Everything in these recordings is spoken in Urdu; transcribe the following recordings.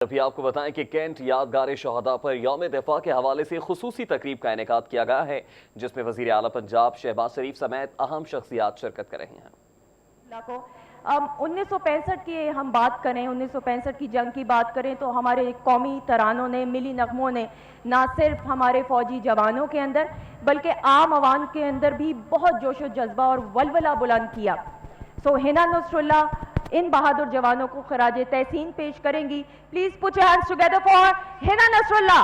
ابھی آپ کو بتائیں کہ کینٹ یادگار شہداء پر یوم دفاع کے حوالے سے خصوصی تقریب کا انعقاد کیا گیا ہے، جس میں وزیر اعلیٰ پنجاب شہباز شریف سمیت اہم شخصیات شرکت کر رہی ہیں۔ 1965 کی ہم بات کریں، 1965 کی جنگ کی بات کریں تو ہمارے قومی ترانوں نے، ملی نغموں نے نہ صرف ہمارے فوجی جوانوں کے اندر بلکہ عام عوام کے اندر بھی بہت جوش و جذبہ اور ولولہ بلند کیا۔ حنا نصر اللہ ان بہادر جوانوں کو خراج تحسین پیش کریں گی۔ Please put your hands together for Hina Nasrullah.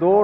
2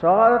7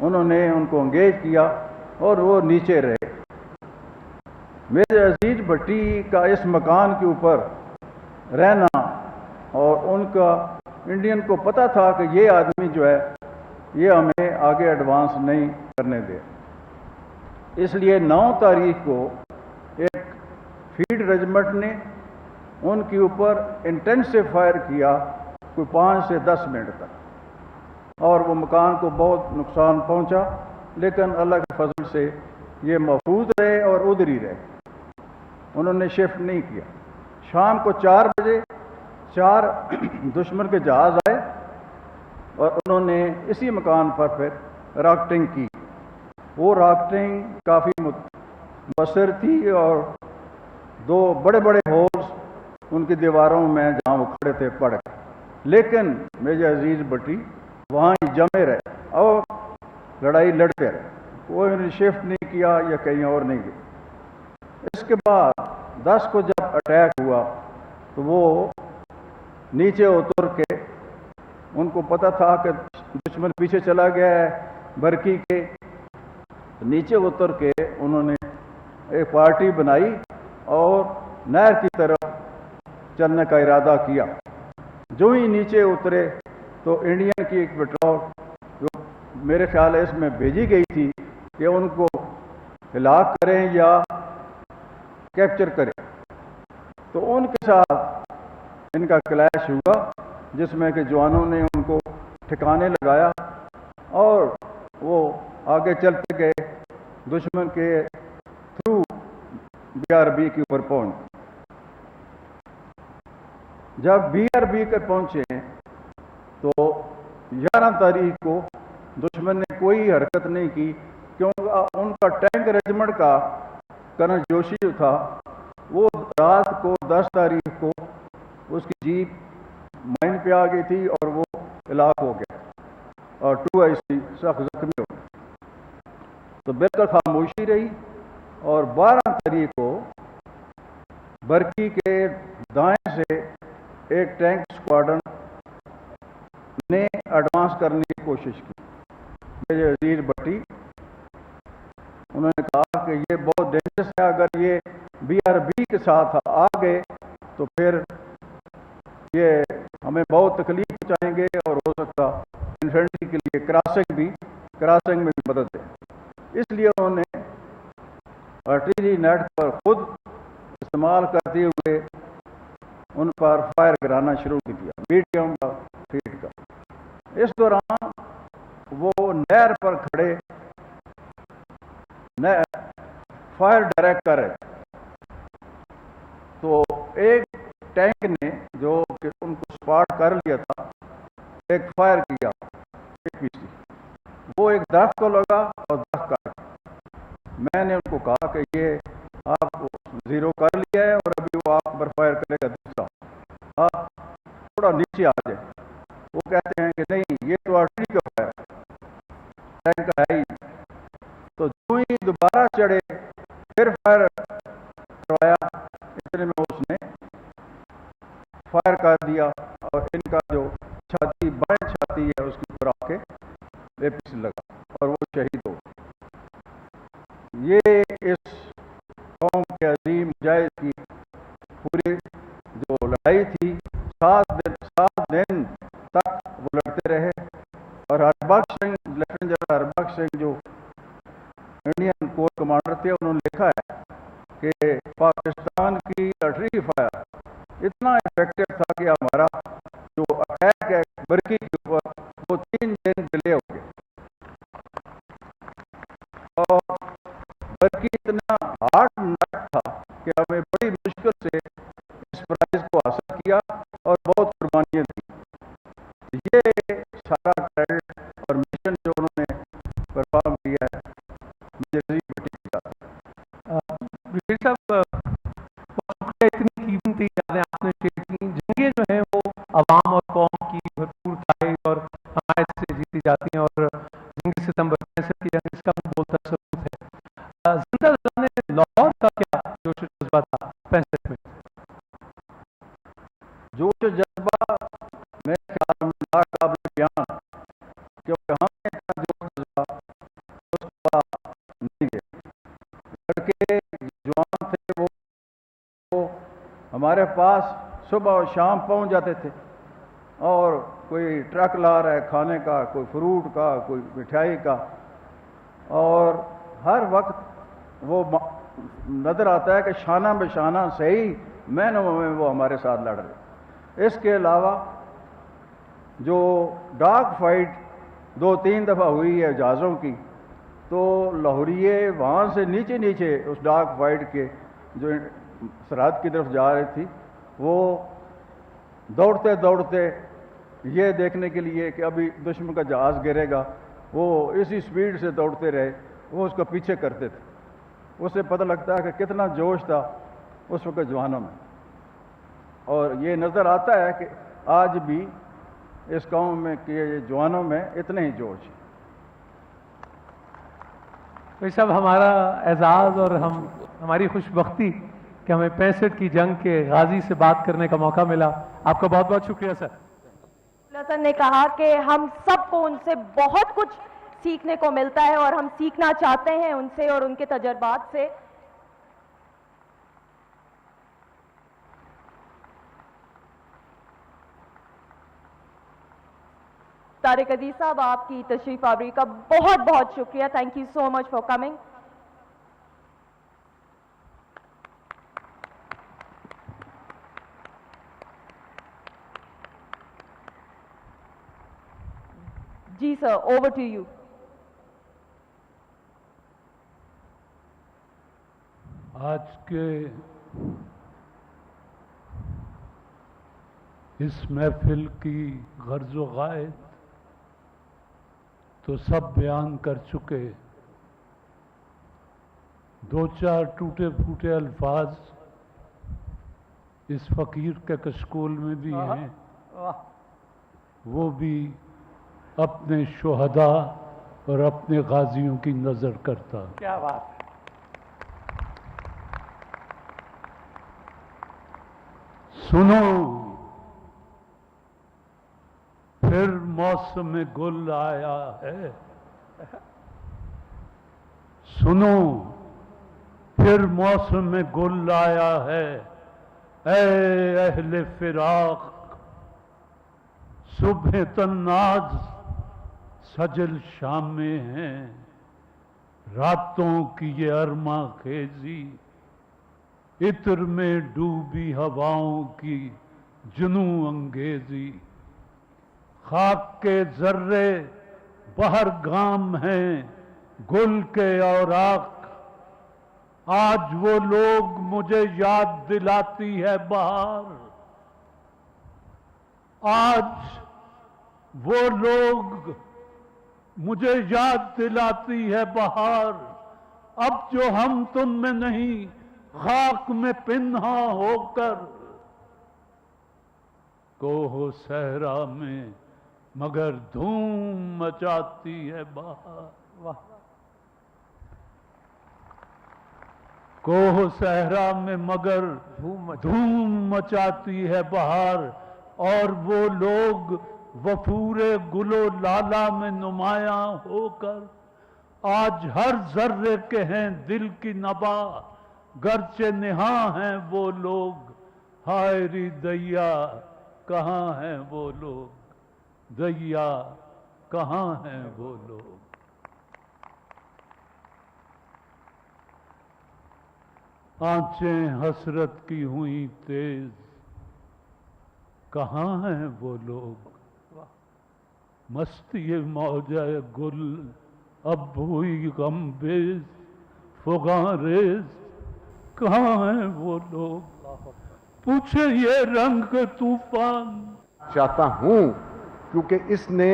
انہوں نے ان کو انگیج کیا اور وہ نیچے رہے۔ میجر عزیز بھٹی کا اس مکان کے اوپر رہنا اور ان کا انڈین کو پتہ تھا کہ یہ آدمی جو ہے یہ ہمیں آگے ایڈوانس نہیں کرنے دے، اس لیے 9 تاریخ کو ایک فیلڈ ریجمنٹ نے ان کے اوپر انٹینسو فائر کیا کوئی 5 سے 10 منٹ تک، اور وہ مکان کو بہت نقصان پہنچا، لیکن اللہ کے فضل سے یہ محفوظ رہے اور ادھر ہی رہے، انہوں نے شفٹ نہیں کیا۔ شام کو 4 بجے 4 دشمن کے جہاز آئے اور انہوں نے اسی مکان پر پھر راکٹنگ کی۔ وہ راکٹنگ کافی مؤثر تھی اور 2 بڑے بڑے ہولز ان کی دیواروں میں جہاں وہ کھڑے تھے پڑ گئے، لیکن میجر عزیز بھٹی وہاں ہی جمے رہے اور لڑائی لڑتے رہے، کوئی نے شفٹ نہیں کیا یا کہیں اور نہیں گئے۔ اس کے بعد 10 کو جب اٹیک ہوا تو وہ نیچے اتر کے، ان کو پتہ تھا کہ دشمن پیچھے چلا گیا ہے برکی کے، نیچے اتر کے انہوں نے ایک پارٹی بنائی اور نہر کی طرف چلنے کا ارادہ کیا۔ جو ہی نیچے اترے تو انڈین کی ایک پیٹرول جو میرے خیال ہے اس میں بھیجی گئی تھی کہ ان کو ہلاک کریں یا کیپچر کریں، تو ان کے ساتھ ان کا کلیش ہوا جس میں کہ جوانوں نے ان کو ٹھکانے لگایا اور وہ آگے چلتے گئے، دشمن کے تھرو BRB کے اوپر پہنچ۔ جب BRB پر پہنچے تو 11 تاریخ کو دشمن نے کوئی حرکت نہیں کی، کیونکہ ان کا ٹینک ریجمنٹ کا کرنل جوشی جو تھا وہ رات کو 10 تاریخ کو اس کی جیپ مائن پہ آ گئی تھی اور وہ ہلاک ہو گیا اور 2 IC سخت زخمی ہو گئے، تو بالکل خاموشی رہی۔ اور 12 تاریخ کو برکی کے دائیں سے ایک ٹینک اسکواڈرن نے ایڈوانس کرنے کی کوشش کی۔ میجر عزیز بھٹی انہوں نے کہا کہ یہ بہت ڈینجرس ہے، اگر یہ BRB کے ساتھ آ گئے تو پھر یہ ہمیں بہت تکلیف پہنچائیں گے اور ہو سکتا انفینٹری کے لیے کراسنگ میں بھی مدد دے۔ اس لیے انہوں نے آرٹلری نیٹ پر خود استعمال کرتے ہوئے ان پر فائر کرانا شروع کر دیا، میڈیم اور فیٹ کا۔ اس دوران وہ نہر پر کھڑے فائر ڈائریکٹ کر رہے، تو ایک ٹینک نے جو کہ ان کو اسپاٹ کر لیا تھا ایک فائر کیا، وہ ایک درخت کو لگا اور درخت کاٹ۔ میں نے ان کو کہا کہ یہ آپ زیرو کر لیا ہے اور ابھی وہ آپ پر فائر کرے گا دوسرا، آپ تھوڑا نیچے آ جائیں۔ وہ کہتے ہیں کہ نہیں یہ تو آرٹلری کا فائر ٹینک کا ہے ہی، تو جو ہی دوبارہ چڑھے پھر فائر کروایا، اتنے میں اس نے فائر کر دیا اور ان کا جو چھاتی بائیں چھاتی ہے اس کے اوپر آ کے ایپس لگا اور وہ شہید ہو۔ یہ اس قوم کے عظیم مجاہد کی پوری جو لڑائی تھی 7 دن تک وہ لڑتے رہے، اور ہربخش سنگھ لیفٹیننٹ جنرل ہربخش سنگھ جو انڈین کور کمانڈر تھے انہوں نے لکھا ہے کہ پاکستان کی آرٹلری فائر اتنا افیکٹو تھا کہ ہمارا جو اٹیک ہے برکی کے اوپر وہ 3 دن ڈیلے ہو گئے، اور برکی اتنا ہارڈ نٹ تھا کہ ہمیں بڑی مشکل سے اس پرائز کو حاصل کیا اور بہت قربانیاں دی۔ یہ سارا کریڈٹ اور مشن جو انہوں نے پرفارم کیا ہے میجر عزیز بھٹی کے ساتھ۔ برگیڈیئر صاحب اتنی قیمتی یادیں آپ نے شیئر کی، جنگیں جو ہیں وہ عوام اور قوم کی بھرپور تاریخ صبح اور شام پہنچ جاتے تھے، اور کوئی ٹرک لا رہا ہے کھانے کا، کوئی فروٹ کا، کوئی مٹھائی کا، اور ہر وقت وہ نظر آتا ہے کہ شانہ بہ شانہ صحیح معنوں میں وہ ہمارے ساتھ لڑ رہے۔ اس کے علاوہ جو ڈاگ فائٹ 2-3 دفعہ ہوئی ہے جہازوں کی، تو لاہوریے وہاں سے نیچے نیچے اس ڈاگ فائٹ کے جو سرحد کی طرف جا رہی تھی، وہ دوڑتے دوڑتے یہ دیکھنے کے لیے کہ ابھی دشمن کا جہاز گرے گا، وہ اسی سپیڈ سے دوڑتے رہے، وہ اس کو پیچھے کرتے تھے۔ اس سے پتہ لگتا ہے کہ کتنا جوش تھا اس وقت جوانوں میں، اور یہ نظر آتا ہے کہ آج بھی اس قوم میں کہ جوانوں میں اتنے ہی جوش ہے۔ بھائی صاحب، ہمارا اعزاز اور ہماری خوش بختی کہ ہمیں 65 کی جنگ کے غازی سے بات کرنے کا موقع ملا۔ آپ کا بہت بہت شکریہ سر۔ حسن نے کہا کہ ہم سب کو ان سے بہت کچھ سیکھنے کو ملتا ہے، اور ہم سیکھنا چاہتے ہیں ان سے اور ان کے تجربات سے۔ طارق عزیز صاحب، آپ کی تشریف آوری کا بہت بہت شکریہ۔ Thank you so much for coming. جی سر، اوور ٹو یو۔ آج کے اس محفل کی غرض و غائد تو سب بیان کر چکے۔ 2-4 ٹوٹے پھوٹے الفاظ اس فقیر کے کشکول میں بھی ہیں، وہ بھی اپنے شہداء اور اپنے غازیوں کی نظر کرتا۔ کیا بات ہے۔ سنو پھر موسم گل آیا ہے، سنو پھر موسم گل آیا ہے، اے اہل فراق صبح تناز سجل شامیں ہیں، راتوں کی یہ ارماں خیزی عطر میں ڈوبی ہواؤں کی جنوں انگیزی، خاک کے ذرے بہر گام ہیں گل کے اوراق، آج وہ لوگ مجھے یاد دلاتی ہے بہار، آج وہ لوگ مجھے یاد دلاتی ہے بہار، اب جو ہم تم میں نہیں خاک میں پنہا ہو کر، کوہ صحرا میں مگر دھوم مچاتی ہے بہار، کوہ صحرا میں مگر دھوم مچاتی ہے بہار، اور وہ لوگ وفور گل و لالا میں نمایاں ہو کر، آج ہر ذرے کے ہیں دل کی نبا، گرچہ نہاں ہیں وہ لوگ، ہائے ری دیا کہاں ہیں وہ لوگ، دیا کہاں ہیں وہ لوگ۔ آنچیں حسرت کی ہوئی تیز، کہاں ہیں وہ لوگ، مستی موجہ گل اب ہوئی غم بیز، فغاں ریز کہاں ہیں وہ لوگ، پوچھے یہ رنگ طوفان۔ چاہتا ہوں کیونکہ اس نے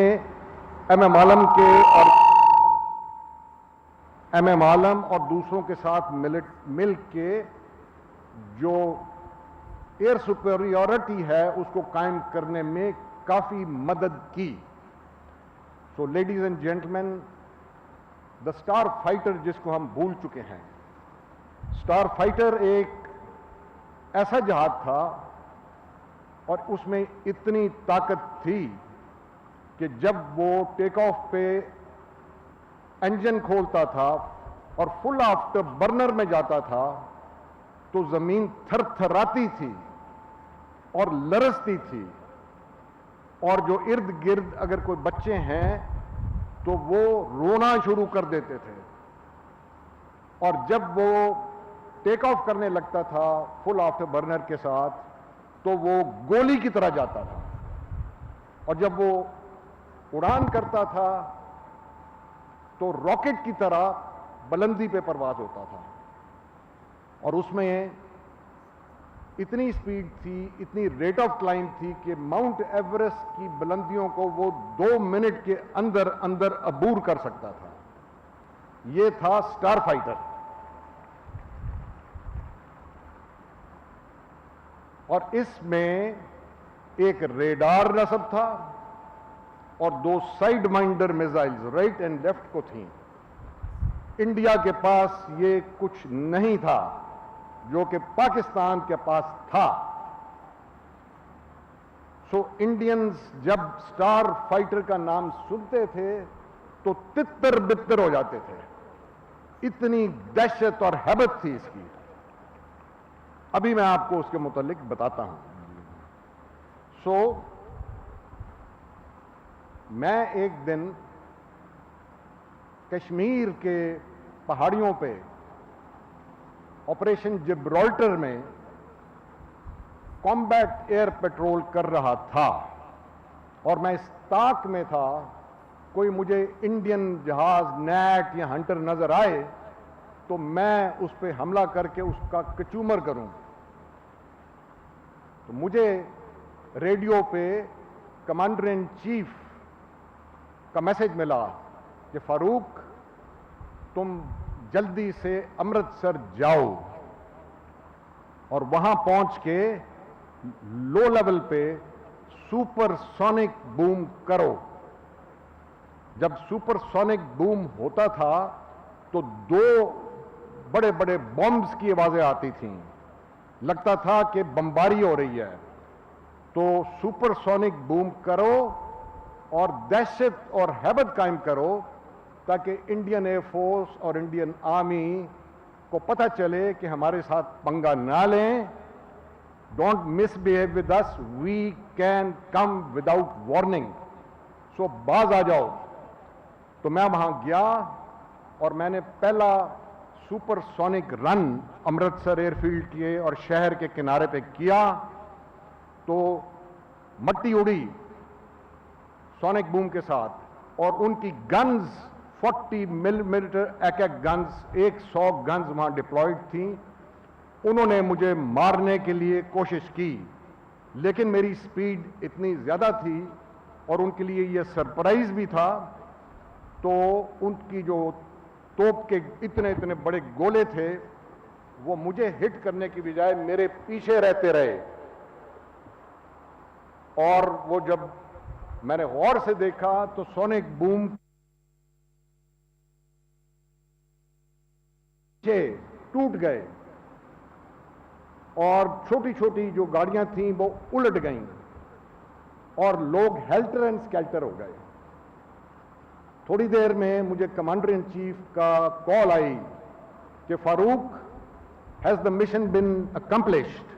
ایم ایم عالم کے اور ایم ایم عالم اور دوسروں کے ساتھ مل کے جو ایئر سپیریورٹی ہے اس کو قائم کرنے میں کافی مدد کی۔ So ladies and gentleman, the star fighter جس کو ہم بھول چکے ہیں، اسٹار فائٹر ایک ایسا جہاز تھا اور اس میں اتنی طاقت تھی کہ جب وہ ٹیک آف پہ انجن کھولتا تھا اور فل آفٹر برنر میں جاتا تھا تو زمین تھر تھراتی تھی، اور لرزتی تھی، اور جو ارد گرد اگر کوئی بچے ہیں تو وہ رونا شروع کر دیتے تھے، اور جب وہ ٹیک آف کرنے لگتا تھا فل آفٹر برنر کے ساتھ تو وہ گولی کی طرح جاتا تھا، اور جب وہ اڑان کرتا تھا تو راکٹ کی طرح بلندی پہ پرواز ہوتا تھا، اور اس میں اتنی سپیڈ تھی، اتنی ریٹ آف کلائمب تھی کہ ماؤنٹ ایورسٹ کی بلندیوں کو وہ 2 منٹ کے اندر اندر عبور کر سکتا تھا۔ یہ تھا سٹار فائٹر۔ اور اس میں ایک ریڈار نصب تھا اور 2 sidewinder missiles right and left کو تھیں۔ انڈیا کے پاس یہ کچھ نہیں تھا جو کہ پاکستان کے پاس تھا۔ سو انڈینز جب سٹار فائٹر کا نام سنتے تھے تو تتر بتر ہو جاتے تھے، اتنی دہشت اور ہیبت تھی اس کی۔ ابھی میں آپ کو اس کے متعلق بتاتا ہوں۔ سو میں ایک دن کشمیر کے پہاڑیوں پہ آپریشن جبرالٹر میں کامبیٹ ایئر پیٹرول کر رہا تھا، اور میں اس طاق میں تھا کوئی مجھے انڈین جہاز نیٹ یا ہنٹر نظر آئے تو میں اس پہ حملہ کر کے اس کا کچومر کروں۔ تو مجھے ریڈیو پہ کمانڈر ان چیف کا میسج ملا کہ فاروق تم جلدی سے امرتسر جاؤ اور وہاں پہنچ کے لو لیول پہ سپر سونک بوم کرو۔ جب سپر سونک بوم ہوتا تھا تو 2 بڑے بڑے بمبز کی آوازیں آتی تھیں، لگتا تھا کہ بمباری ہو رہی ہے۔ تو سپر سونک بوم کرو اور دہشت اور ہیبت قائم کرو تاکہ انڈین ایئر فورس اور انڈین آرمی کو پتہ چلے کہ ہمارے ساتھ پنگا نہ لیں، don't misbehave with us, we can come without warning, so باز آ جاؤ۔ تو میں وہاں گیا اور میں نے پہلا سپر سونک رن امرتسر ایئر فیلڈ کیے اور شہر کے کنارے پہ کیا تو مٹی اڑی سونک بوم کے ساتھ، اور ان کی گنز 40 ملی میٹر ایک گنز 100 گنز وہاں ڈپلائڈ تھیں۔ انہوں نے مجھے مارنے کے لیے کوشش کی، لیکن میری سپیڈ اتنی زیادہ تھی اور ان کے لیے یہ سرپرائز بھی تھا، تو ان کی جو توپ کے اتنے اتنے بڑے گولے تھے وہ مجھے ہٹ کرنے کی بجائے میرے پیچھے رہتے رہے، اور وہ جب میں نے غور سے دیکھا تو سونک بوم ٹوٹ گئے اور چھوٹی چھوٹی جو گاڑیاں تھیں وہ الٹ گئیں اور لوگ ہیلٹر اینڈ سکیلٹر ہو گئے۔ تھوڑی دیر میں مجھے کمانڈر ان چیف کا کال آئی کہ Farooq has the mission been accomplished.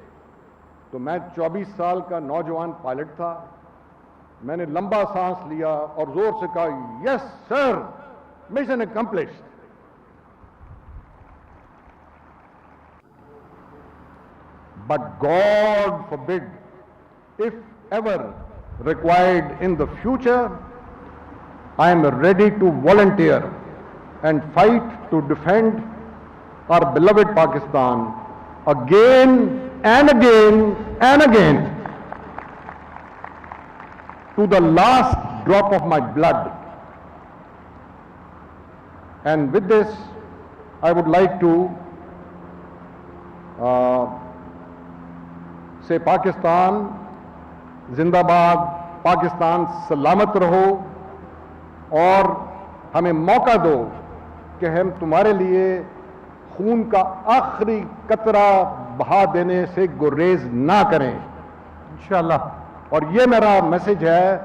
تو میں 24 سال کا نوجوان پائلٹ تھا، میں نے لمبا سانس لیا اور زور سے کہا yes sir, mission accomplished. But God forbid, if ever required in the future, I am ready to volunteer and fight to defend our beloved Pakistan again and again and again to the last drop of my blood. And with this, I would like to say Pakistan زندہ باد، پاکستان سلامت رہو، اور ہمیں موقع دو کہ ہم تمہارے لیے خون کا آخری قطرہ بہا دینے سے گریز نہ کریں انشاءاللہ۔ اور یہ میرا میسج ہے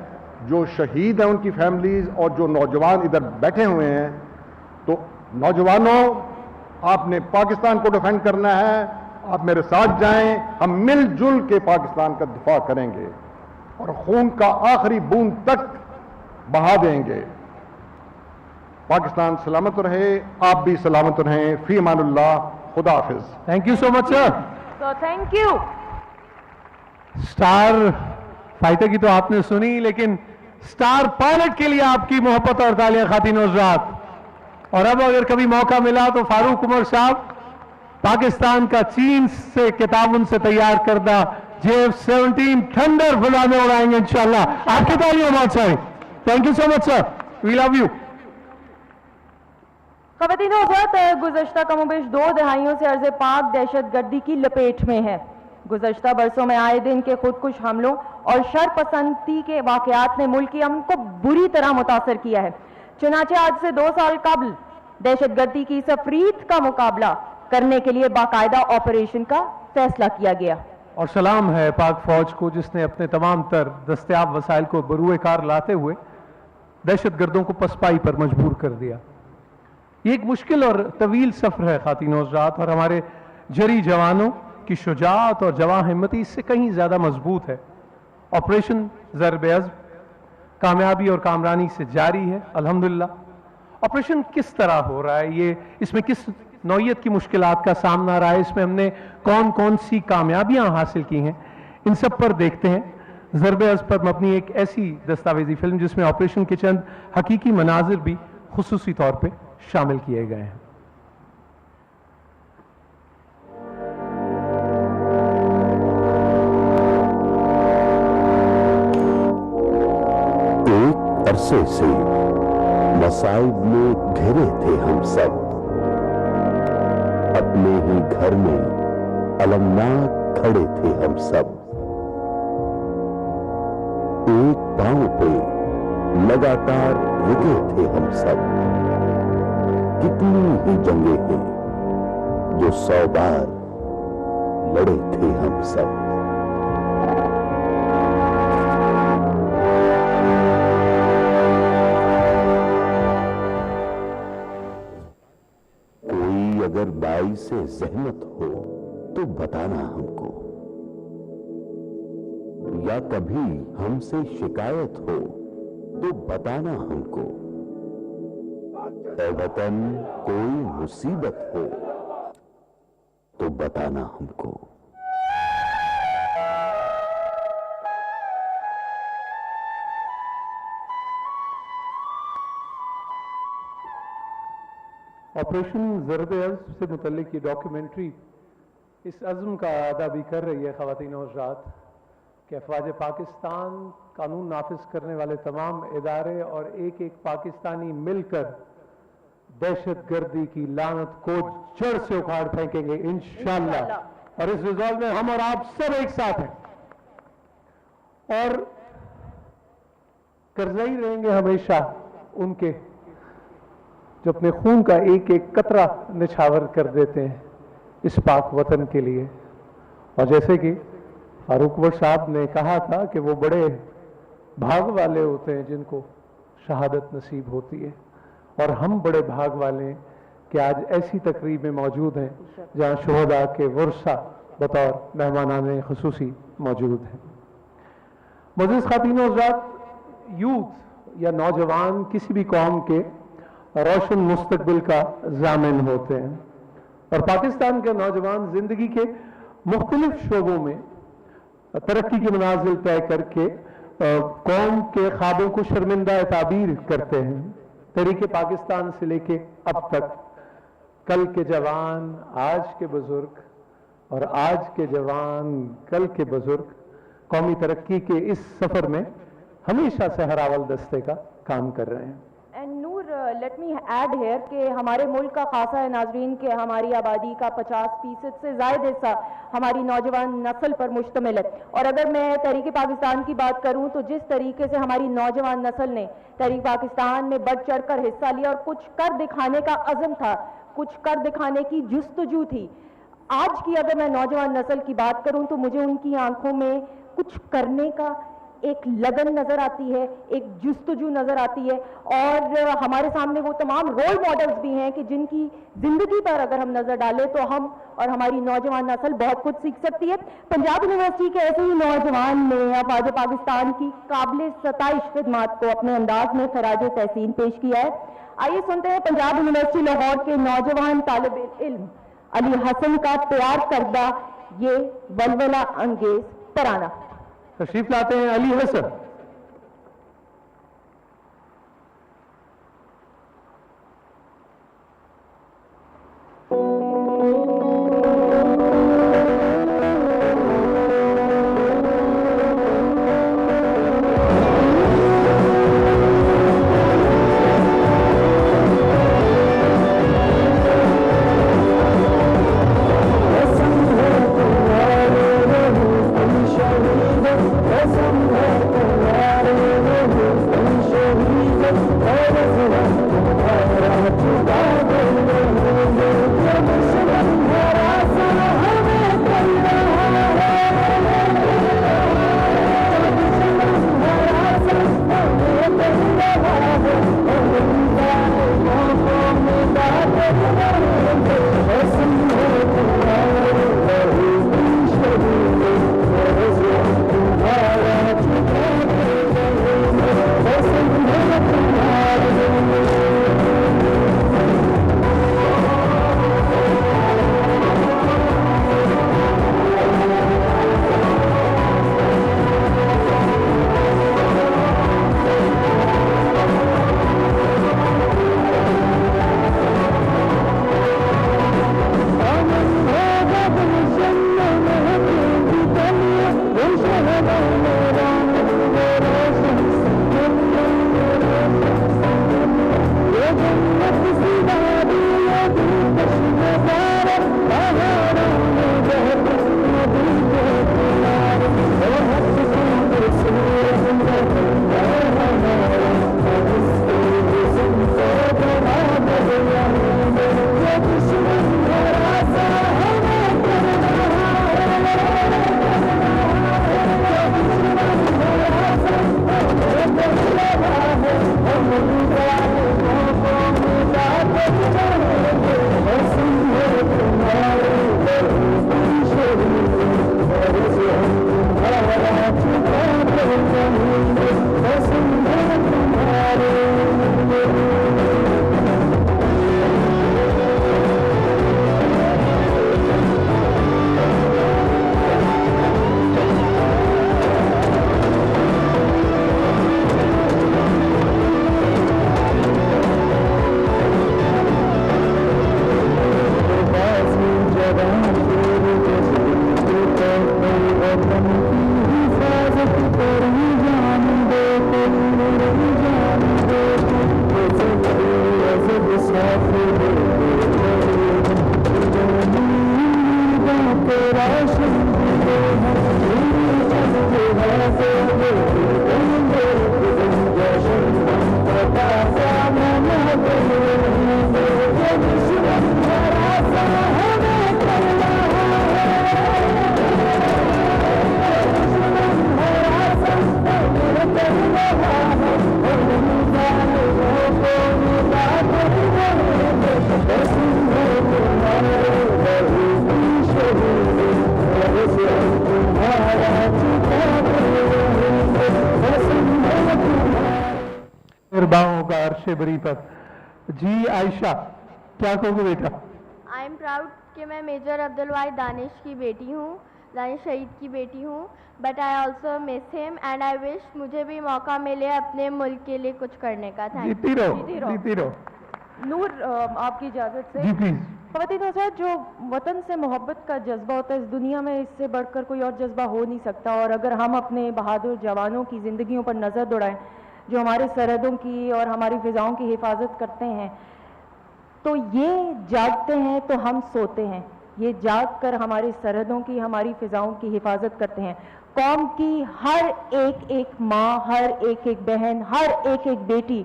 جو شہید ہیں ان کی فیملیز اور جو نوجوان ادھر بیٹھے ہوئے ہیں، تو نوجوانوں آپ نے پاکستان کو ڈیفینڈ کرنا ہے، آپ میرے ساتھ جائیں, ہم مل جل کے پاکستان کا دفاع کریں گے اور خون کا آخری بوند تک بہا دیں گے. پاکستان سلامت رہے, آپ بھی سلامت رہیں. فی امان اللہ, خدا حافظ. Thank you so much sir. So thank you. Star fighter کی تو آپ نے سنی, لیکن اسٹار پائلٹ کے لیے آپ کی محبت اور تالیاں خواتین و حضرات. اور اب اگر کبھی موقع ملا تو فاروق عمر صاحب پاکستان کا چین سے کے تعاون سے تیار کردہ JF-17 تھنڈر فضا میں اڑائیں گے انشاءاللہ. آپ کی تالیاں بہت ساری. Thank you so much sir, we love you. خواتین و حضرات, گزشتہ کم و بیش 2 دہائیوں سے ارض پاک دہشت گردی کی لپیٹ میں ہے. گزشتہ برسوں میں آئے دن کے خودکش حملوں اور شر پسندی کے واقعات نے ملکی امن کو بری طرح متاثر کیا ہے. چنانچہ آج سے 2 سال قبل دہشت گردی کی اس افریت کا مقابلہ کرنے کے لیے باقاعدہ آپریشن کا فیصلہ کیا گیا. اور سلام ہے پاک فوج کو جس نے اپنے تمام تر دستیاب وسائل کو بروئے کار لاتے ہوئے دہشت گردوں کو پسپائی پر مجبور کر دیا. یہ ایک مشکل اور طویل سفر ہے خواتین و حضرات, اور ہمارے جری جوانوں کی شجاعت اور جواں ہمتی اس سے کہیں زیادہ مضبوط ہے. آپریشن ضرب عزم کامیابی اور کامرانی سے جاری ہے الحمدللہ. آپریشن کس طرح ہو رہا ہے, اس میں کس نوعیت کی مشکلات کا سامنا رہا ہے, اس میں ہم نے کون کون سی کامیابیاں حاصل کی ہیں, ان سب پر دیکھتے ہیں. ضرب عزم پر مبنی ایک ایسی دستاویزی فلم جس میں آپریشن کے چند حقیقی مناظر بھی خصوصی طور پہ شامل کیے گئے ہیں. ایک عرصے سے مصائب میں گھرے تھے ہم سب, اپنے ہی گھر میں المناک کھڑے تھے ہم سب. ایک پاؤں پہ لگاتار رکے تھے ہم سب. کتنی ہی جنگیں ہیں جو 100 بار لڑے تھے ہم سب. کوئی اگر باعث زحمت ہو تو بتانا ہم کو, یا کبھی ہم سے شکایت ہو تو بتانا ہم کو. اے وطن کوئی مصیبت ہو تو بتانا ہم کو. آپریشن ضرب عزم سے متعلق یہ ڈاکیومنٹری اس عزم کا اعادہ بھی کر رہی ہے خواتین و حضرات کہ افواج پاکستان, قانون نافذ کرنے والے تمام ادارے اور ایک ایک پاکستانی مل کر دہشت گردی کی لعنت کو جڑ سے اکھاڑ پھینکیں گے انشاءاللہ. اور اس ریزالو میں ہم اور آپ سب ایک ساتھ ہیں اور قرضائی رہیں گے ہمیشہ ان کے جو اپنے خون کا ایک ایک قطرہ نچھاور کر دیتے ہیں اس پاک وطن کے لیے. اور جیسے کہ فاروق عمر صاحب نے کہا تھا کہ وہ بڑے بھاگ والے ہوتے ہیں جن کو شہادت نصیب ہوتی ہے, اور ہم بڑے بھاگ والے ہیں کہ آج ایسی تقریب میں موجود ہیں جہاں شہداء کے ورثہ بطور مہمانان خصوصی موجود ہیں. معزز خواتین و حضرات, یوتھ یا نوجوان کسی بھی قوم کے روشن مستقبل کا ضامن ہوتے ہیں, اور پاکستان کے نوجوان زندگی کے مختلف شعبوں میں ترقی کے منازل طے کر کے قوم کے خوابوں کو شرمندہ تعبیر کرتے ہیں. تحریک پاکستان سے لے کے اب تک کل کے جوان آج کے بزرگ اور آج کے جوان کل کے بزرگ قومی ترقی کے اس سفر میں ہمیشہ سے ہراول دستے کا کام کر رہے ہیں. And nor, let me add here کہ ہمارے ملک کا خاصہ ہے ناظرین کہ ہماری آبادی کا 50% سے زائد حصہ ہماری نوجوان نسل پر مشتمل ہے. اور اگر میں تحریک پاکستان کی بات کروں تو جس طریقے سے ہماری نوجوان نسل نے تحریک پاکستان میں بڑھ چڑھ کر حصہ لیا اور کچھ کر دکھانے کا عزم تھا, کچھ کر دکھانے کی جستجو تھی, آج کی اگر میں نوجوان نسل کی بات کروں تو مجھے ان کی آنکھوں میں کچھ کرنے کا ایک لگن نظر آتی ہے, ایک جستجو نظر آتی ہے, اور ہمارے سامنے وہ تمام رول ماڈلز بھی ہیں کہ جن کی زندگی پر اگر ہم نظر ڈالیں تو ہم اور ہماری نوجوان نسل بہت کچھ سیکھ سکتی ہے. پنجاب یونیورسٹی کے ایسے ہی نوجوان نے افواج پاکستان کی قابل ستائش خدمات کو اپنے انداز میں خراج تحسین پیش کیا ہے. آئیے سنتے ہیں پنجاب یونیورسٹی لاہور کے نوجوان طالب علم علی حسن کا تیار کردہ یہ ولولہ انگیز ترانہ. تشریف لاتے ہیں علی حسن. بری پر جی عائشہ کیا کہو گے بیٹا؟ آئی ایم پراؤڈ کہ میں میجر عبدالواحد دانش کی بیٹی ہوں, دانش شہید کی بیٹی ہوں, بٹ آئی آلسو مس ہم اینڈ آئی وش مجھے بھی موقع ملے اپنے ملک کے لیے کچھ کرنے کا. جیتی رہو. نور آپ کی اجازت سے جی پلیز. خواتین حضرات, جو وطن سے محبت کا جذبہ ہوتا ہے اس دنیا میں اس سے بڑھ کر کوئی اور جذبہ ہو نہیں سکتا, اور اگر ہم اپنے بہادر جوانوں کی زندگیوں پر نظر دوڑائیں جو ہمارے سرحدوں کی اور ہماری فضاؤں کی حفاظت کرتے ہیں, تو یہ جاگتے ہیں تو ہم سوتے ہیں. یہ جاگ کر ہماری سرحدوں کی, ہماری فضاؤں کی حفاظت کرتے ہیں. قوم کی ہر ایک ماں, ہر ایک بہن, ہر ایک بیٹی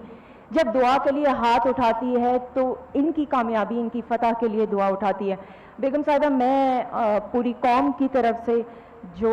جب دعا کے لیے ہاتھ اٹھاتی ہے تو ان کی کامیابی, ان کی فتح کے لیے دعا اٹھاتی ہے. بیگم صاحبہ, میں پوری قوم کی طرف سے جو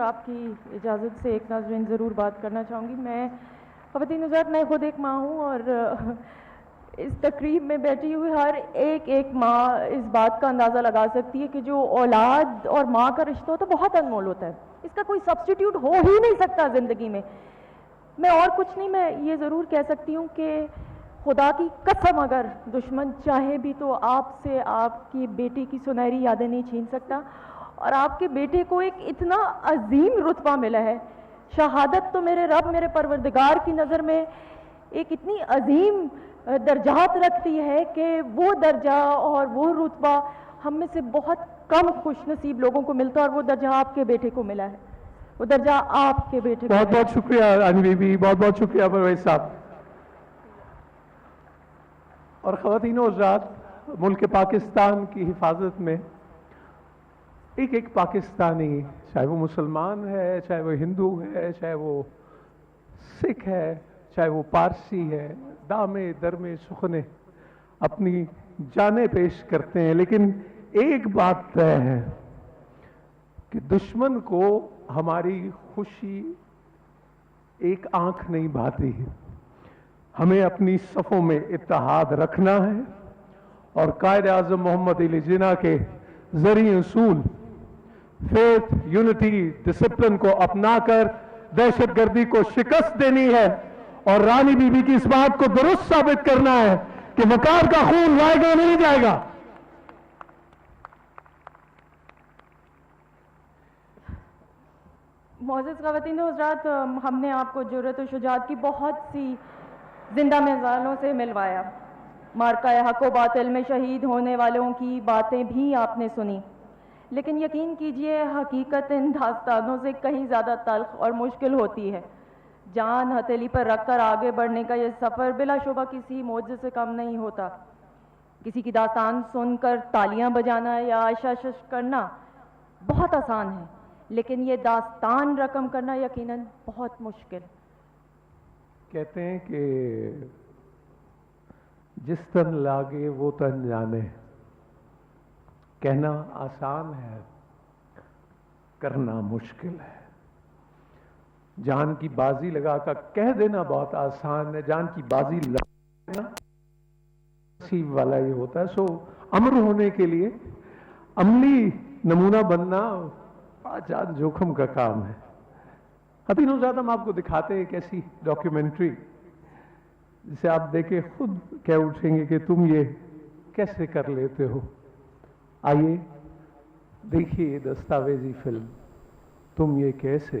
آپ کی اجازت سے ایک ناظرین ضرور بات کرنا چاہوں گی. میں خواتین حضرات، میں خود ایک ماں ہوں اور اس تقریب میں بیٹھی ہوئی ہر ایک ماں اس بات کا اندازہ لگا سکتی ہے کہ جو اولاد اور ماں کا رشتہ ہوتا ہے بہت انمول ہوتا ہے. اس کا کوئی سبسٹیٹیوٹ ہو ہی نہیں سکتا زندگی میں. میں اور کچھ نہیں، میں یہ ضرور کہہ سکتی ہوں کہ خدا کی قسم اگر دشمن چاہے بھی تو آپ سے آپ کی بیٹی کی سنہری یادیں نہیں چھین سکتا. اور آپ کے بیٹے کو ایک اتنا عظیم رتبہ ملا ہے. شہادت تو میرے رب، میرے پروردگار کی نظر میں ایک اتنی عظیم درجات رکھتی ہے کہ وہ درجہ اور وہ رتبہ ہم میں سے بہت کم خوش نصیب لوگوں کو ملتا ہے، اور وہ درجہ آپ کے بیٹے کو ملا ہے. وہ درجہ آپ کے بیٹے کو بہت بہت شکریہ رانی بی بی، بہت بہت شکریہ پرویز صاحب. اور خواتین و حضرات، ملک پاکستان کی حفاظت میں ایک پاکستانی، چاہے وہ مسلمان ہے، چاہے وہ ہندو ہے، چاہے وہ سکھ ہے، چاہے وہ پارسی ہے، دامے درمے سخنے اپنی جانیں پیش کرتے ہیں. لیکن ایک بات طے ہے کہ دشمن کو ہماری خوشی ایک آنکھ نہیں بھاتی. ہمیں اپنی صفوں میں اتحاد رکھنا ہے اور قائد اعظم محمد علی جناح کے زرعی اصول فیتھ، یونٹی، ڈسپلن کو اپنا کر دہشت گردی کو شکست دینی ہے اور رانی بی بی کی اس بات کو درست ثابت کرنا ہے کہ وقار کا خون لائے گا نہیں جائے گا. معزز خواتین و حضرات، ہم نے آپ کو جرأت و شجاعت کی بہت سی زندہ مثالوں سے ملوایا. مارکہ حق و باطل میں شہید ہونے والوں کی باتیں بھی آپ نے سنی. لیکن یقین کیجئے حقیقت ان داستانوں سے کہیں زیادہ تلخ اور مشکل ہوتی ہے. جان ہتھیلی پر رکھ کر آگے بڑھنے کا یہ سفر بلا شبہ کسی معجزے سے کم نہیں ہوتا. کسی کی داستان سن کر تالیاں بجانا یا عشش کرنا بہت آسان ہے، لیکن یہ داستان رقم کرنا یقیناً بہت مشکل. کہتے ہیں کہ جس تن لاگے وہ تن جانے. کہنا آسان ہے، کرنا مشکل ہے. جان کی بازی لگا کر کہہ دینا بہت آسان ہے، جان کی بازی لگا دینا نصیب والا یہ ہوتا ہے. سو امر ہونے کے لیے عملی نمونہ بننا بڑا جان جوخم کا کام ہے. ابھی زیادہ ہم آپ کو دکھاتے ہیں ایک ایسی ڈاکیومنٹری جسے آپ دیکھیں خود کہہ اٹھیں گے کہ تم یہ کیسے کر لیتے ہو. آئیے دیکھیے دستاویزی فلم تم یہ کیسے.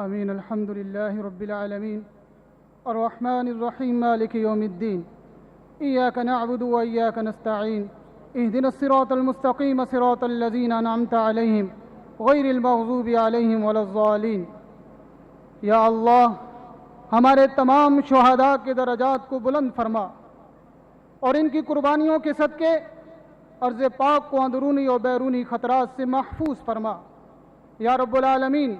آمین الحمد للہ رب العالمین الرحمن الرحیم مالک یوم الدین ایاک نعبد و ایاک نستعین اہدنا الصراط المستقیم صراط الذین انعمت علیہم غیر المغضوب علیہم ولا الضالین۔ یا اللہ ہمارے تمام شہداء کے درجات کو بلند فرما اور ان کی قربانیوں کے صدقے ارض پاک کو اندرونی اور بیرونی خطرات سے محفوظ فرما۔ یا رب العالمین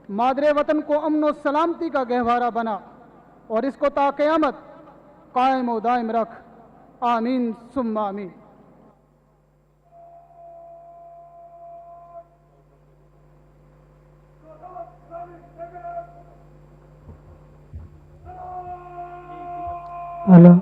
مادر وطن کو امن و سلامتی کا گہوارہ بنا اور اس کو تا قیامت قائم و دائم رکھ، آمین ثم آمین۔ اللہ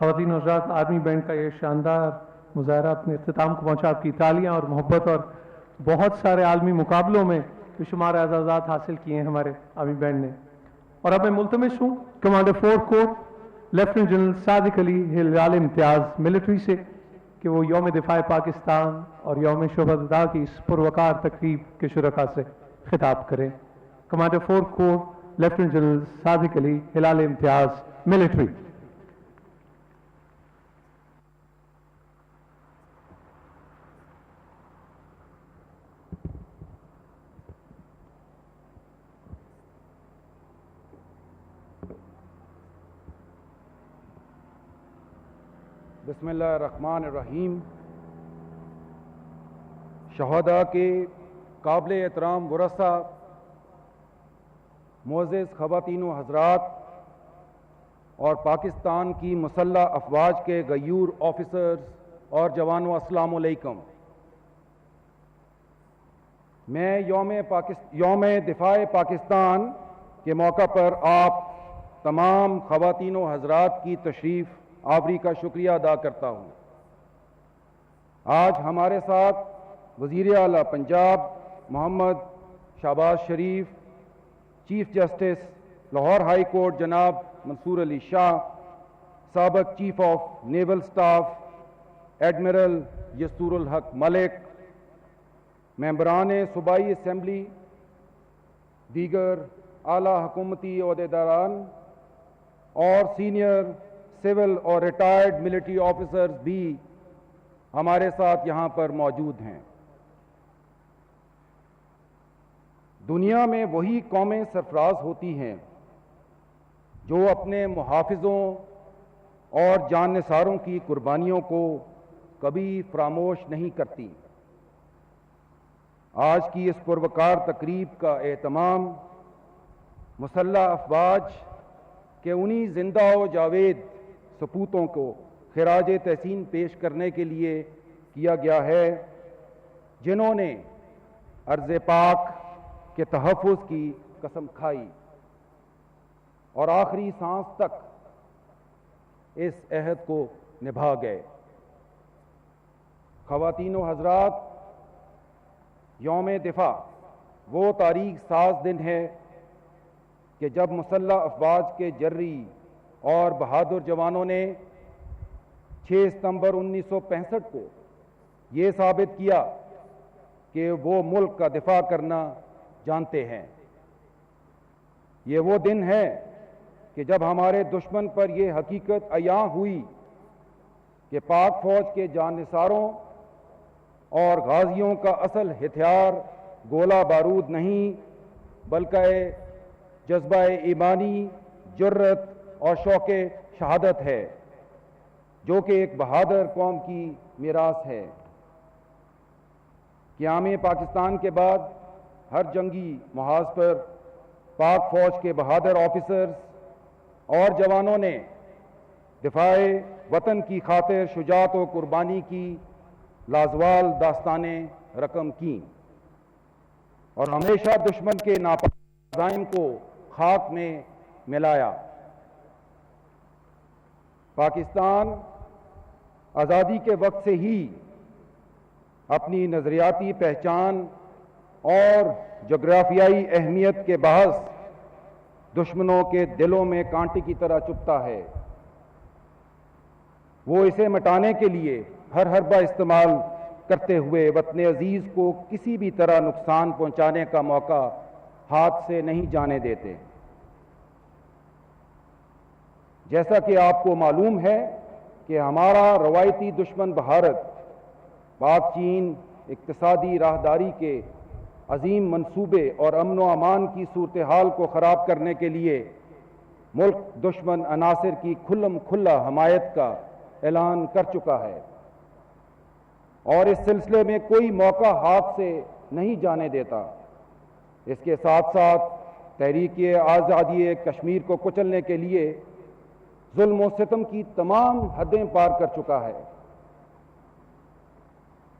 خواتین و حضرات، آرمی بینڈ کا یہ شاندار مظاہرہ اپنے اختتام کو پہنچا. آپ کی تالیاں اور محبت اور بہت سارے عالمی مقابلوں میں بے شمار اعزازات حاصل کیے ہیں ہمارے آرمی بینڈ نے. اور اب میں ملتمس ہوں کمانڈر 4 کور لیفٹیننٹ جنرل صادق علی ہلال امتیاز ملٹری سے کہ وہ یوم دفاع پاکستان اور یوم شہداء کی اس پروقار تقریب کے شرکاء سے خطاب کریں. کمانڈر 4 کور لیفٹیننٹ جنرل صادق علی ہلال امتیاز ملٹری. بسم اللہ الرحمن الرحیم. شہداء کے قابل احترام ورثہ، معزز خواتین و حضرات اور پاکستان کی مسلح افواج کے غیور آفیسرز اور جوانوں، السلام علیکم. میں یوم دفاع پاکستان کے موقع پر آپ تمام خواتین و حضرات کی تشریف آوری کا شکریہ ادا کرتا ہوں. آج ہمارے ساتھ وزیر اعلیٰ Punjab Muhammad Shahbaz Sharif, chief justice Lahore high court جناب منصور علی شاہ، سابق chief of naval staff admiral Yasur Ulhaq Malik, ممبران صوبائی اسمبلی، دیگر اعلیٰ حکومتی عہدیداران اور سینئر سول اور ریٹائرڈ ملٹری آفیسرز بھی ہمارے ساتھ یہاں پر موجود ہیں. دنیا میں وہی قومیں سرفراز ہوتی ہیں جو اپنے محافظوں اور جان نثاروں کی قربانیوں کو کبھی فراموش نہیں کرتی. آج کی اس پروقار تقریب کا اہتمام مسلح افواج کے انہی زندہ و جاوید سپوتوں کو خراج تحسین پیش کرنے کے لیے کیا گیا ہے جنہوں نے ارض پاک کے تحفظ کی قسم کھائی اور آخری سانس تک اس عہد کو نبھا گئے. خواتین و حضرات، یوم دفاع وہ تاریخ ساز دن ہے کہ جب مسلح افواج کے جرری اور بہادر جوانوں نے 6 ستمبر 1965 کو یہ ثابت کیا کہ وہ ملک کا دفاع کرنا جانتے ہیں. یہ وہ دن ہے کہ جب ہمارے دشمن پر یہ حقیقت عیاں ہوئی کہ پاک فوج کے جان نثاروں اور غازیوں کا اصل ہتھیار گولہ بارود نہیں بلکہ جذبہ ایمانی، جرت اور شوق شہادت ہے، جو کہ ایک بہادر قوم کی میراث ہے. قیام پاکستان کے بعد ہر جنگی محاذ پر پاک فوج کے بہادر آفیسرز اور جوانوں نے دفاع وطن کی خاطر شجاعت و قربانی کی لازوال داستانیں رقم کیں اور ہمیشہ دشمن کے ناپاک عزائم کو خاک میں ملایا. پاکستان آزادی کے وقت سے ہی اپنی نظریاتی پہچان اور جغرافیائی اہمیت کے باعث دشمنوں کے دلوں میں کانٹے کی طرح چبھتا ہے. وہ اسے مٹانے کے لیے ہر حربہ استعمال کرتے ہوئے وطن عزیز کو کسی بھی طرح نقصان پہنچانے کا موقع ہاتھ سے نہیں جانے دیتے. جیسا کہ آپ کو معلوم ہے کہ ہمارا روایتی دشمن بھارت پاک چین اقتصادی راہداری کے عظیم منصوبے اور امن و امان کی صورتحال کو خراب کرنے کے لیے ملک دشمن عناصر کی کھلم کھلا حمایت کا اعلان کر چکا ہے اور اس سلسلے میں کوئی موقع ہاتھ سے نہیں جانے دیتا. اس کے ساتھ ساتھ تحریک آزادی کشمیر کو کچلنے کے لیے ظلم و ستم کی تمام حدیں پار کر چکا ہے.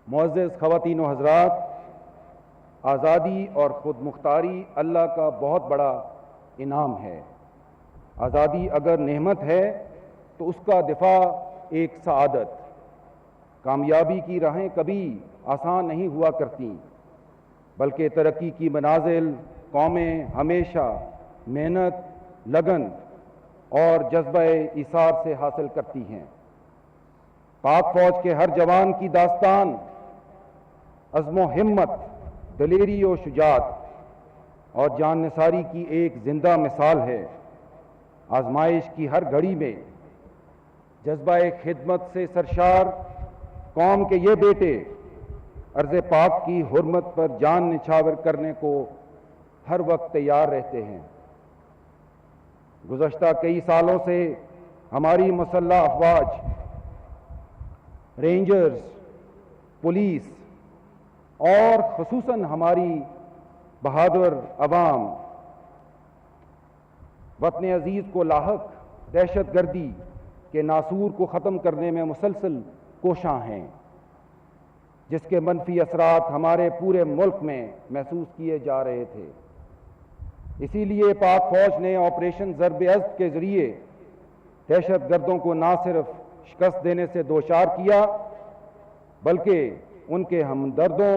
معزز خواتین و حضرات، آزادی اور خود مختاری اللہ کا بہت بڑا انعام ہے. آزادی اگر نعمت ہے تو اس کا دفاع ایک سعادت۔ کامیابی کی راہیں کبھی آسان نہیں ہوا کرتی، بلکہ ترقی کی منازل قومیں ہمیشہ محنت، لگن اور جذبہ ایثار سے حاصل کرتی ہیں۔ پاک فوج کے ہر جوان کی داستان عزم و ہمت، دلیری و شجاعت اور جان نثاری کی ایک زندہ مثال ہے۔ آزمائش کی ہر گھڑی میں جذبہ خدمت سے سرشار قوم کے یہ بیٹے ارض پاک کی حرمت پر جان نچھاور کرنے کو ہر وقت تیار رہتے ہیں۔ گزشتہ کئی سالوں سے ہماری مسلح افواج، رینجرز، پولیس اور خصوصاً ہماری بہادر عوام وطن عزیز کو لاحق دہشت گردی کے ناسور کو ختم کرنے میں مسلسل کوشاں ہیں، جس کے منفی اثرات ہمارے پورے ملک میں محسوس کیے جا رہے تھے۔ اسی لیے پاک فوج نے آپریشن ضرب ازد کے ذریعے دہشت گردوں کو نہ صرف شکست دینے سے دوچار کیا، بلکہ ان کے ہمدردوں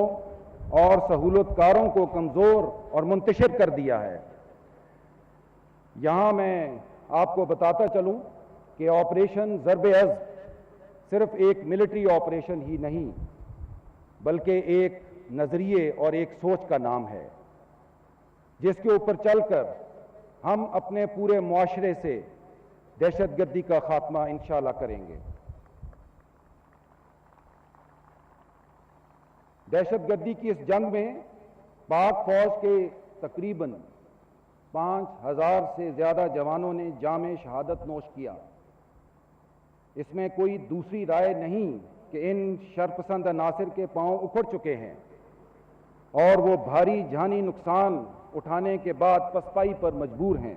اور سہولت کاروں کو کمزور اور منتشر کر دیا ہے۔ یہاں میں آپ کو بتاتا چلوں کہ آپریشن ضرب ازد صرف ایک ملٹری آپریشن ہی نہیں، بلکہ ایک نظریے اور ایک سوچ کا نام ہے، جس کے اوپر چل کر ہم اپنے پورے معاشرے سے دہشت گردی کا خاتمہ انشاءاللہ کریں گے۔ دہشت گردی کی اس جنگ میں پاک فوج کے تقریباً 5000 سے زیادہ جوانوں نے جام شہادت نوش کیا۔ اس میں کوئی دوسری رائے نہیں کہ ان شرپسند عناصر کے پاؤں اکھڑ چکے ہیں اور وہ بھاری جانی نقصان اٹھانے کے بعد پسپائی پر مجبور ہیں،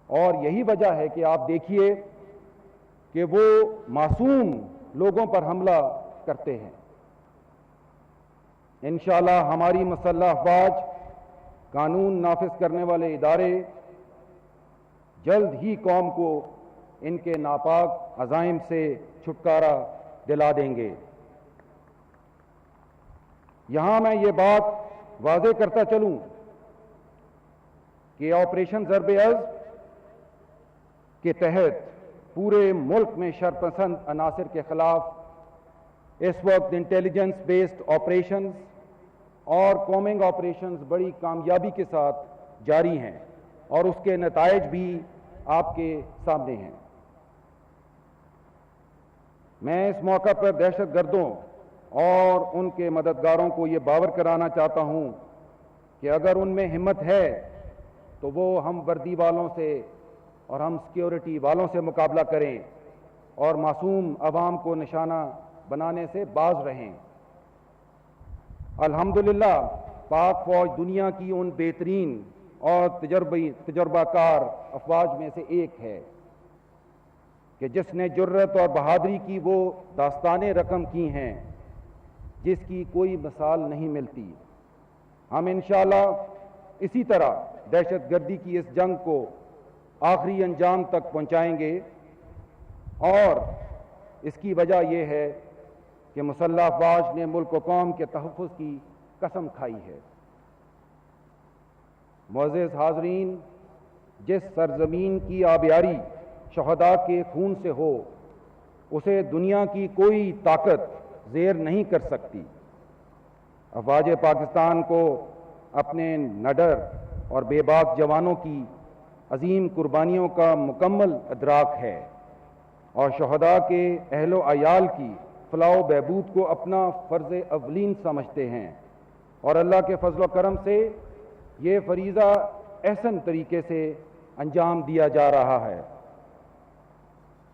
اور یہی وجہ ہے کہ آپ دیکھیے کہ وہ معصوم لوگوں پر حملہ کرتے ہیں۔ انشاءاللہ ہماری مسلح افواج، قانون نافذ کرنے والے ادارے جلد ہی قوم کو ان کے ناپاک عزائم سے چھٹکارا دلا دیں گے۔ یہاں میں یہ بات واضح کرتا چلوں کہ آپریشن ضرب ازد کے تحت پورے ملک میں شرپسند عناصر کے خلاف اس وقت انٹیلیجنس بیسڈ آپریشنز اور کومنگ آپریشنز بڑی کامیابی کے ساتھ جاری ہیں، اور اس کے نتائج بھی آپ کے سامنے ہیں۔ میں اس موقع پر دہشت گردوں اور ان کے مددگاروں کو یہ باور کرانا چاہتا ہوں کہ اگر ان میں ہمت ہے تو وہ ہم وردی والوں سے اور ہم سیکیورٹی والوں سے مقابلہ کریں اور معصوم عوام کو نشانہ بنانے سے باز رہیں۔ الحمدللہ پاک فوج دنیا کی ان بہترین اور تجربہ کار افواج میں سے ایک ہے کہ جس نے جرت اور بہادری کی وہ داستانیں رقم کی ہیں جس کی کوئی مثال نہیں ملتی۔ ہم انشاءاللہ اسی طرح دہشت گردی کی اس جنگ کو آخری انجام تک پہنچائیں گے، اور اس کی وجہ یہ ہے کہ مسلح افواج نے ملک و قوم کے تحفظ کی قسم کھائی ہے۔ معزز حاضرین، جس سرزمین کی آبیاری شہداء کے خون سے ہو اسے دنیا کی کوئی طاقت زیر نہیں کر سکتی۔ افواج پاکستان کو اپنے نڈر اور بے باک جوانوں کی عظیم قربانیوں کا مکمل ادراک ہے، اور شہداء کے اہل و عیال کی فلاح و بہبود کو اپنا فرض اولین سمجھتے ہیں، اور اللہ کے فضل و کرم سے یہ فریضہ احسن طریقے سے انجام دیا جا رہا ہے۔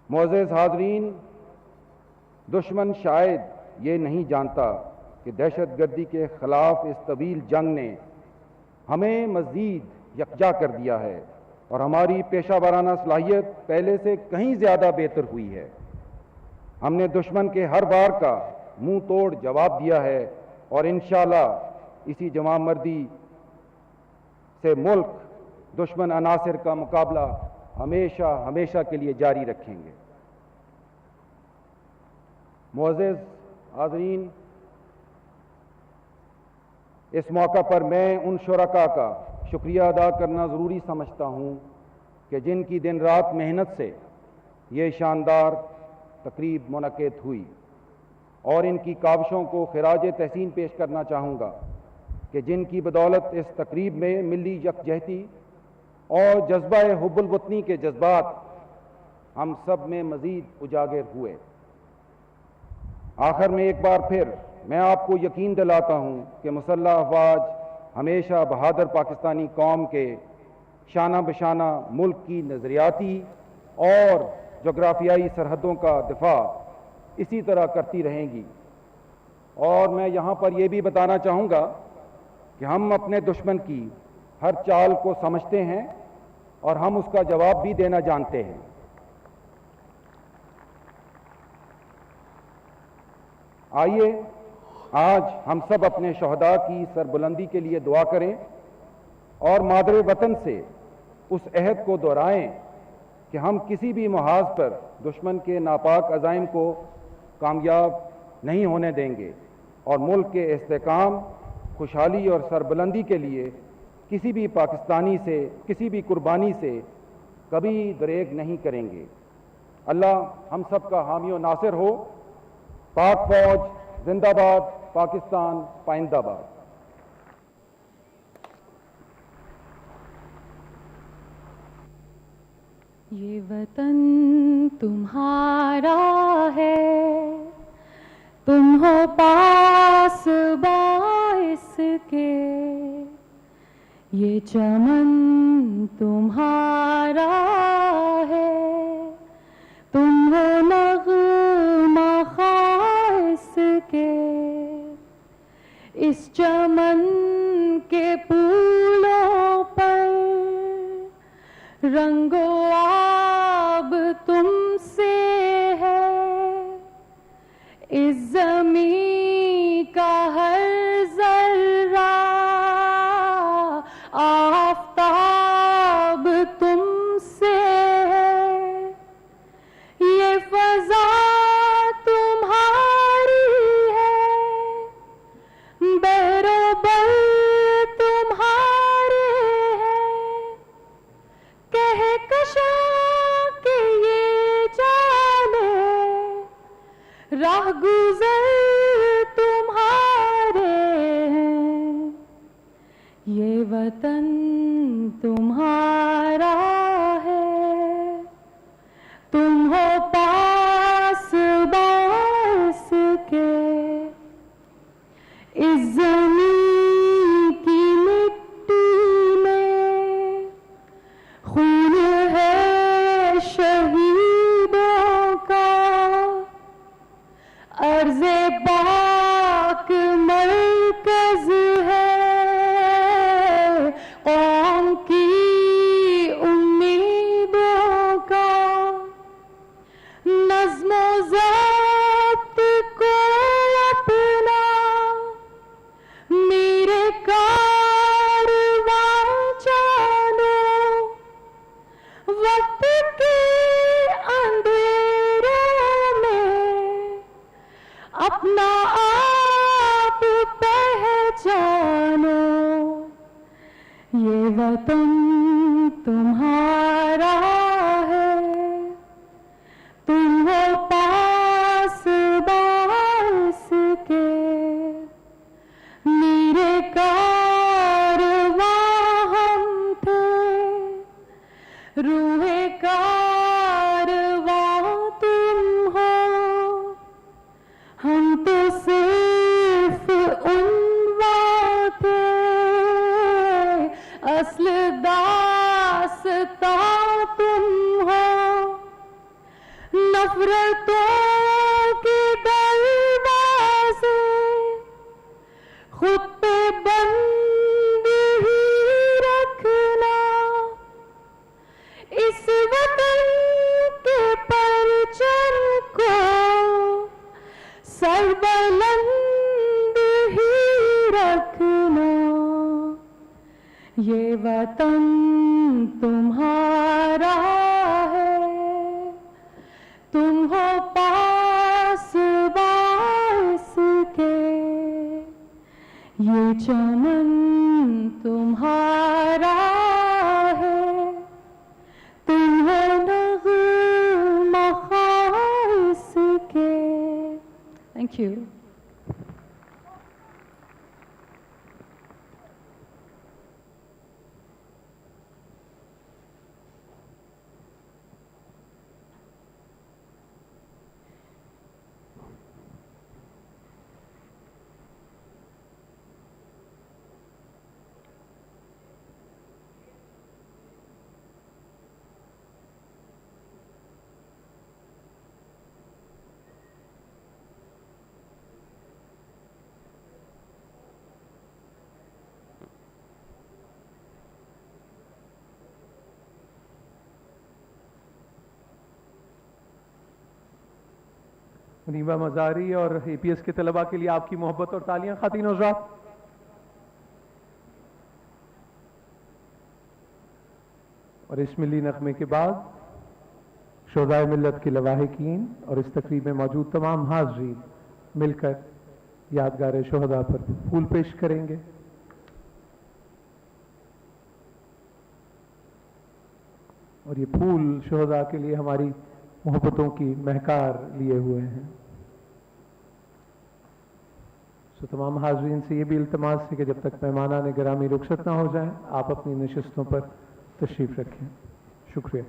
معزز حاضرین، دشمن شاید یہ نہیں جانتا کہ دہشت گردی کے خلاف اس طویل جنگ نے ہمیں مزید یکجا کر دیا ہے، اور ہماری پیشہ ورانہ صلاحیت پہلے سے کہیں زیادہ بہتر ہوئی ہے۔ ہم نے دشمن کے ہر وار کا منہ توڑ جواب دیا ہے، اور انشاءاللہ اسی جوان مردی سے ملک دشمن عناصر کا مقابلہ ہمیشہ ہمیشہ کے لیے جاری رکھیں گے۔ معزز حاضرین، اس موقع پر میں ان شرکاء کا شکریہ ادا کرنا ضروری سمجھتا ہوں کہ جن کی دن رات محنت سے یہ شاندار تقریب منعقد ہوئی، اور ان کی کاوشوں کو خراج تحسین پیش کرنا چاہوں گا کہ جن کی بدولت اس تقریب میں ملی یکجہتی اور جذبہ حب الوطنی کے جذبات ہم سب میں مزید اجاگر ہوئے۔ آخر میں ایک بار پھر میں آپ کو یقین دلاتا ہوں کہ مسلح افواج ہمیشہ بہادر پاکستانی قوم کے شانہ بشانہ ملک کی نظریاتی اور جغرافیائی سرحدوں کا دفاع اسی طرح کرتی رہیں گی۔ اور میں یہاں پر یہ بھی بتانا چاہوں گا کہ ہم اپنے دشمن کی ہر چال کو سمجھتے ہیں اور ہم اس کا جواب بھی دینا جانتے ہیں۔ آئیے آج ہم سب اپنے شہداء کی سربلندی کے لیے دعا کریں اور مادر وطن سے اس عہد کو دہرائیں کہ ہم کسی بھی محاذ پر دشمن کے ناپاک عزائم کو کامیاب نہیں ہونے دیں گے، اور ملک کے استحکام، خوشحالی اور سربلندی کے لیے کسی بھی پاکستانی سے کسی بھی قربانی سے کبھی دریغ نہیں کریں گے۔ اللہ ہم سب کا حامی و ناصر ہو۔ پاک فوج زندہ باد، پاکستان پائندہ باد۔ یہ وطن تمہارا ہے، تم ہو پاس باعث کے، یہ چمن تمہارا ہے، تم ہو نغمہ خاص کے، اس چمن کے پھولوں پر رنگ و آب تم سے ہے، اس زمین کا ہر ذرہ آفتاب تم سے ہے، یہ فضا تمہاری ہے، بحر و بر تمہارے ہیں، کہکشاں کے یہ جانے راہ گزر تمہارے ہیں، یہ وطن تمہارا ہے، تم ہو پاس باعث کے، اس زمین کی مٹی میں خون ہے شہیدوں کا، عرض پاک مرکز ہے قوم کی امیدوں کا، نظم و ضبط کو اپنا میرے کارواں جانو، وقت کے اندھیروں میں اپنا آپ پہچانو، یہ وطن تمہارا ہے، تم ہو پاس باعث کے، میرے کارواں ہم تھے، روح کارواں تم ہو، ہم تو صرف عنواں تھے، اصل داستاں تم ہو، نفرتوں کے دروازے خود پہ بند ہی رکھنا، اس وطن کے پرچم کو سر بلند ہی رکھنا، یہ وطن تمہارا منیبہ مزاری اور APS کے طلباء کے لیے آپ کی محبت اور تالیاں خواتین و حضرات. اور اس ملی نغمے کے بعد شہدائے ملت کے لواحقین اور اس تقریب میں موجود تمام حاضرین مل کر یادگار شہداء پر پھول پیش کریں گے. اور یہ پھول شہداء کے لیے ہماری محبتوں کی مہکار لیے ہوئے ہیں. سو تمام حاضرین سے یہ بھی التماس ہے کہ جب تک مہمانان گرامی رخصت نہ ہو جائیں آپ اپنی نشستوں پر تشریف رکھیں. شکریہ.